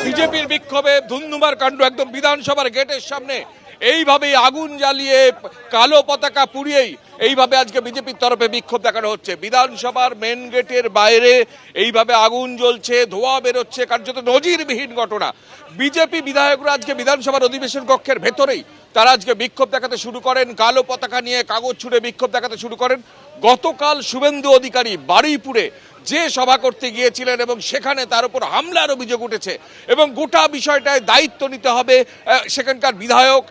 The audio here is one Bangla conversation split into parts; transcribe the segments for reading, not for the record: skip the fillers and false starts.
বিজেপির বিক্ষোভে ধুন্ধুমার কাণ্ড একদম বিধানসভার গেটের সামনে এইভাবেই আগুন জ্বালিয়ে কালো পতাকা পুড়িয়েই এইভাবে আজকে বিজেপির তরফে বিক্ষোভ দেখানো হচ্ছে। বিধানসভার মেন গেটের বাইরে এইভাবে আগুন জ্বলছে, ধোঁয়া বেরোচ্ছে, কার্যত নজিরবিহীন ঘটনা। বিজেপি বিধায়করা আজকে বিধানসভার অধিবেশন কক্ষের ভেতরেই তারা আজকে বিক্ষোভ দেখাতে শুরু করেন, কালো পতাকা নিয়ে কাগজ ছুঁড়ে বিক্ষোভ দেখাতে শুরু করেন। গতকাল শুভেন্দু অধিকারী বারুইপুরে যে সভা করতে গিয়েছিলেন এবং সেখানে তার উপর হামলার অভিযোগ উঠেছে এবং গোটা বিষয়টায় দায়িত্ব নিতে হবে সেখানকার বিধায়ক,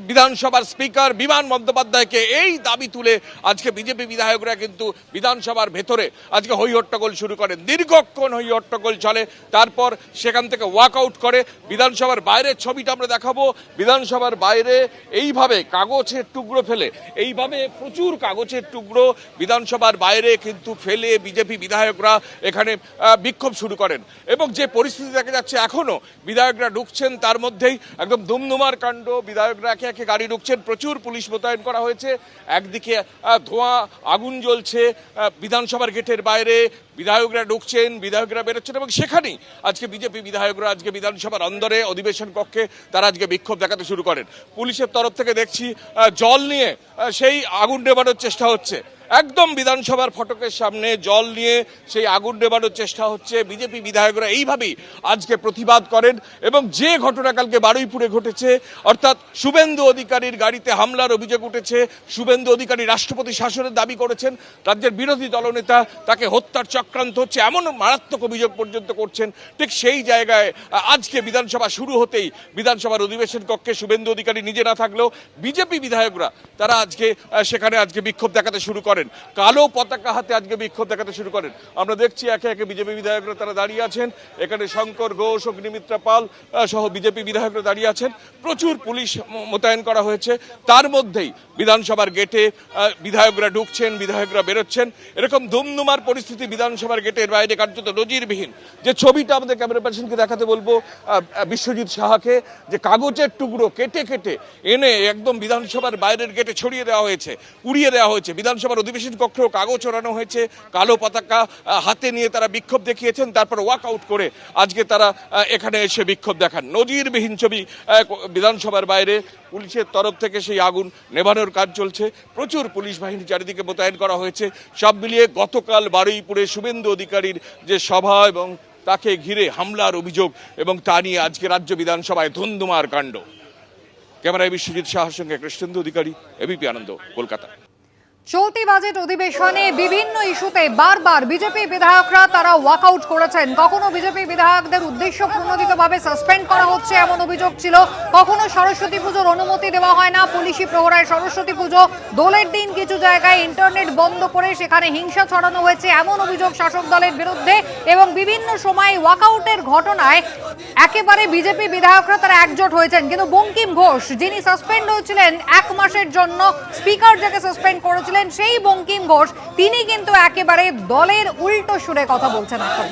বিধানসভার স্পিকার বিমান বন্দ্যোপাধ্যায়কে। এই দাবি তুলে আজকে বিজেপি বিধায়করা কিন্তু বিধানসভার ভেতরে আজকে হই হট্টগোল শুরু করেন। দীর্ঘক্ষণ হই হট্টগোল চলে, তারপর সেখান থেকে ওয়াকআউট করে। বিধানসভার বাইরের ছবিটা আমরা দেখাবো। বিধানসভার বাইরে এইভাবে কাগজের টুকরো ফেলে, এইভাবে প্রচুর কাগজের টুকরো বিধানসভার বাইরে কিন্তু ফেলে বিজেপি বিধায়করা এখানে বিক্ষোভ শুরু করেন এবং যে পরিস্থিতি দেখা যাচ্ছে এখনো বিধায়করা ঢুকছেন তার মধ্যেই একদম দুমদুমার কাণ্ড। বিধায়করা একে একে গাড়ি ঢুকছেন, প্রচুর পুলিশ মোতায়েন করা হয়েছে। একদিকে ধোঁয়া আগুন জ্বলছে বিধানসভার গেটের বাইরে, বিধায়করা ঢুকছেন, বিধায়করা বেরোচ্ছেন এবং সেখানেই আজকে বিজেপি বিধায়করা আজকে বিধানসভার অন্দরে অধিবেশন কক্ষে তারা আজকে বিক্ষোভ দেখাতে শুরু করেন। পুলিশের তরফ থেকে দেখছি জল নিয়ে সেই আগুন নেভানোর চেষ্টা হচ্ছে। একদম বিধানসভার ফটকের সামনে জল নিয়ে সেই আগুন নেভানোর চেষ্টা হচ্ছে। বিজেপি বিধায়করা এইভাবেই আজকে প্রতিবাদ করেন এবং যে ঘটনা কালকে বারুইপুরে ঘটেছে, অর্থাৎ শুভেন্দু অধিকারীর গাড়িতে হামলার অভিযোগ উঠেছে, শুভেন্দু অধিকারী রাষ্ট্রপতি শাসনের দাবি করেছেন, রাজ্যের বিরোধী দলনেতা তাকে হত্যার চক্রান্ত হচ্ছে এমন মারাত্মক অভিযোগ পর্যন্ত করছেন। ঠিক সেই জায়গায় আজকে বিধানসভা শুরু হতেই বিধানসভার অধিবেশন কক্ষে শুভেন্দু অধিকারী নিজে না থাকলেও বিজেপি বিধায়করা তারা আজকে সেখানে আজকে বিক্ষোভ দেখাতে শুরু করেন, কালো পতাকা হাতে আজকে বিক্ষোভ দেখাতে শুরু করেন। আমরা দেখছি একে একে বিজেপি বিধায়করা তারা দাঁড়িয়ে আছেন। এখানে শঙ্কর ঘোষ, অগ্নিমিত্রা পাল সহ বিজেপি বিধায়করা দাঁড়িয়ে আছেন। প্রচুর পুলিশ মোতায়েন করা হয়েছে। তার মধ্যেই বিধানসভার গেটে বিধায়করা ঢুকছেন, বিধায়করা বেরোচ্ছেন। এরকম দুমদুমার পরিস্থিতি বিধানসভার গেটের বাইরে কার্যত নজিরবিহীন। যে ছবিটা আমাদের ক্যামেরা পার্সনকে দেখাতে বলবো বিশ্বজিৎ সাহাকে, যে কাগজের টুকরো কেটে কেটে এনে একদম বিধানসভার বাইরের গেটে ছড়িয়ে দেওয়া হয়েছে, পুড়িয়ে দেওয়া হয়েছে। বিধানসভার অধিবেশন কক্ষেও কাগজ ওড়ানো হয়েছে, কালো পতাকা হাতে নিয়ে তারা বিক্ষোভ দেখিয়েছেন। তারপর ওয়াকআউট করে আজকে তারা এখানে এসে বিক্ষোভ দেখান। নজিরবিহীন ছবি বিধানসভার বাইরে। পুলিশের তরফ থেকে সেই আগুন নেভানোর কাজ চলছে, প্রচুর পুলিশ বাহিনী চারিদিকে মোতায়েন করা হয়েছে। সব মিলিয়ে গতকাল বারুইপুরে শুভেন্দু অধিকারীর যে সভা এবং তাকে ঘিরে হামলার অভিযোগ এবং তা নিয়ে আজকে রাজ্য বিধানসভায় ধুন্ধুমার কাণ্ড। ক্যামেরায় বিশ্বজিৎ সাহার সঙ্গে কৃষ্ণেন্দু অধিকারী, এবিপি আনন্দ, কলকাতা। চলতি বাজেট অধিবেশনে বিভিন্ন ইস্যুতে বারবার বিজেপি বিধায়করা তারা ওয়াকআউট করেছেন। কখনো বিজেপি বিধায়কদের উদ্দেশ্য প্রণোদিতভাবে সাসপেন্ড করা হচ্ছে এমন অভিযোগ ছিল, কখনো সরস্বতী পুজোর অনুমতি দেওয়া হয় না, পুলিশি প্রহরায় সরস্বতী পুজো, দোলের দিন কিছু জায়গায় ইন্টারনেট বন্ধ করে সেখানে হিংসা ছড়ানো হয়েছে এমন অভিযোগ শাসক দলের বিরুদ্ধে। এবং বিভিন্ন সময় ওয়াকআউটের ঘটনায় একেবারে বিজেপি বিধায়করা তারা একজোট হয়েছেন। কিন্তু বঙ্কিম ঘোষ, যিনি সাসপেন্ড হয়েছিলেন 1 মাসের জন্য, স্পিকার যাকে সাসপেন্ড করেছিলেন সেই বঙ্কিম ঘোষ, তিনি কিন্তু একেবারে দলের উল্টো সুরে কথা বলছেন। এখন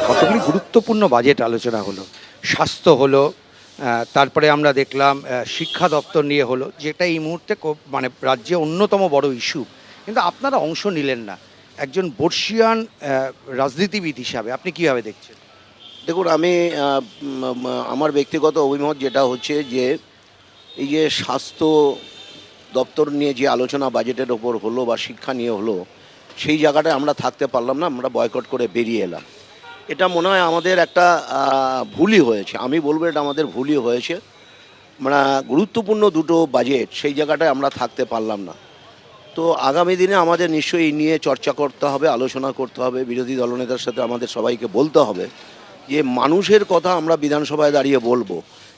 কতগুলি গুরুত্বপূর্ণ বাজেট আলোচনা হলো, স্বাস্থ্য হলো, তারপরে আমরা দেখলাম শিক্ষা দপ্তর নিয়ে হলো, যেটা এই মুহূর্তে মানে রাজ্যে অন্যতম বড় ইস্যু। কিন্তু আপনারা অংশ নিলেন না। একজন বর্ষিয়ান রাজনীতিবিদ হিসাবে আপনি কীভাবে দেখছেন? দেখুন, আমি আমার ব্যক্তিগত অভিমত যেটা হচ্ছে যে এই যে স্বাস্থ্য দপ্তর নিয়ে যে আলোচনা বাজেটের ওপর হলো বা শিক্ষা নিয়ে হলো, সেই জায়গাটায় আমরা থাকতে পারলাম না, আমরা বয়কট করে বেরিয়ে এলাম। এটা মনে হয় আমাদের একটা ভুলই হয়েছে। আমি বলবো এটা আমাদের ভুলই হয়েছে। মানে গুরুত্বপূর্ণ দুটো বাজেট, সেই জায়গাটায় আমরা থাকতে পারলাম না। তো আগামী দিনে আমাদের নিশ্চয়ই এই নিয়ে চর্চা করতে হবে, আলোচনা করতে হবে, বিরোধী দলনেতার সাথে আমাদের সবাইকে বলতে হবে যে মানুষের কথা আমরা বিধানসভায় দাঁড়িয়ে বলবো।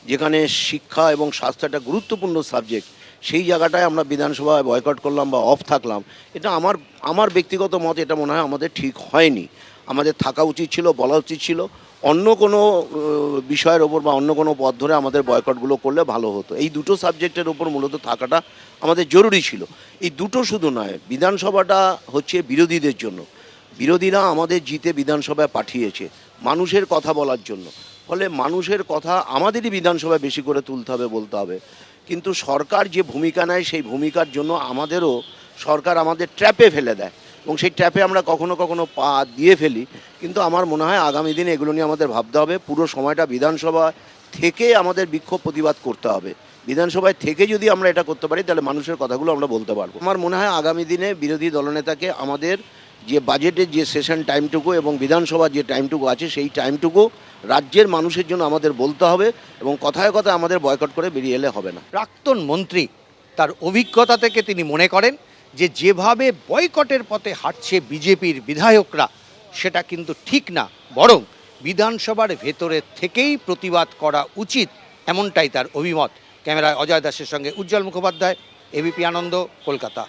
যেখানে শিক্ষা এবং স্বাস্থ্য একটা গুরুত্বপূর্ণ সাবজেক্ট, সেই জায়গাটায় আমরা বিধানসভায় বয়কট করলাম বা অফ থাকলাম, এটা আমার ব্যক্তিগত মত, এটা মনে হয় আমাদের ঠিক হয়নি। আমাদের থাকা উচিত ছিল, বলা উচিত ছিল, অন্য কোনো বিষয়ের ওপর বা অন্য কোনো পথ ধরে আমাদের বয়কটগুলো করলে ভালো হতো। এই দুটো সাবজেক্টের ওপর মূলত থাকাটা আমাদের জরুরি ছিল। এই দুটো শুধু নয়, বিধানসভাটা হচ্ছে বিরোধীদের জন্য। বিরোধীরা আমাদের জিতে বিধানসভায় পাঠিয়েছে মানুষের কথা বলার জন্য। ফলে মানুষের কথা আমাদেরই বিধানসভায় বেশি করে তুলতে হবে, বলতে হবে। কিন্তু সরকার যে ভূমিকা নেয় সেই ভূমিকার জন্য আমাদেরও সরকার আমাদের ট্র্যাপে ফেলে দেয় এবং সেই ট্র্যাপে আমরা কখনো কখনো পা দিয়ে ফেলি। কিন্তু আমার মনে হয় আগামী দিনে এগুলো নিয়ে আমাদের ভাবতে হবে। পুরো সময়টা বিধানসভা থেকে আমাদের বিক্ষোভ প্রতিবাদ করতে হবে। বিধানসভায় থেকে যদি আমরা এটা করতে পারি তাহলে মানুষের কথাগুলো আমরা বলতে পারবো। আমার মনে হয় আগামী দিনে বিরোধী দলনেতাকে আমাদের যে বাজেটের যে সেশন টাইমটুকু এবং বিধানসভার যে টাইমটুকু আছে সেই টাইমটুকু রাজ্যের মানুষের জন্য আমাদের বলতে হবে এবং কথায় কথায় আমাদের বয়কট করে বেরিয়ে এলে হবে না। প্রাক্তন মন্ত্রী তার অভিজ্ঞতা থেকে তিনি মনে করেন যে যেভাবে বয়কটের পথে হাঁটছে বিজেপির বিধায়করা সেটা কিন্তু ঠিক না, বরং বিধানসভার ভেতরে থেকেই প্রতিবাদ করা উচিত, এমনটাই তার অভিমত। ক্যামেরায় অজয় দাসের সঙ্গে উজ্জ্বল মুখোপাধ্যায়, এবিপি আনন্দ, কলকাতা।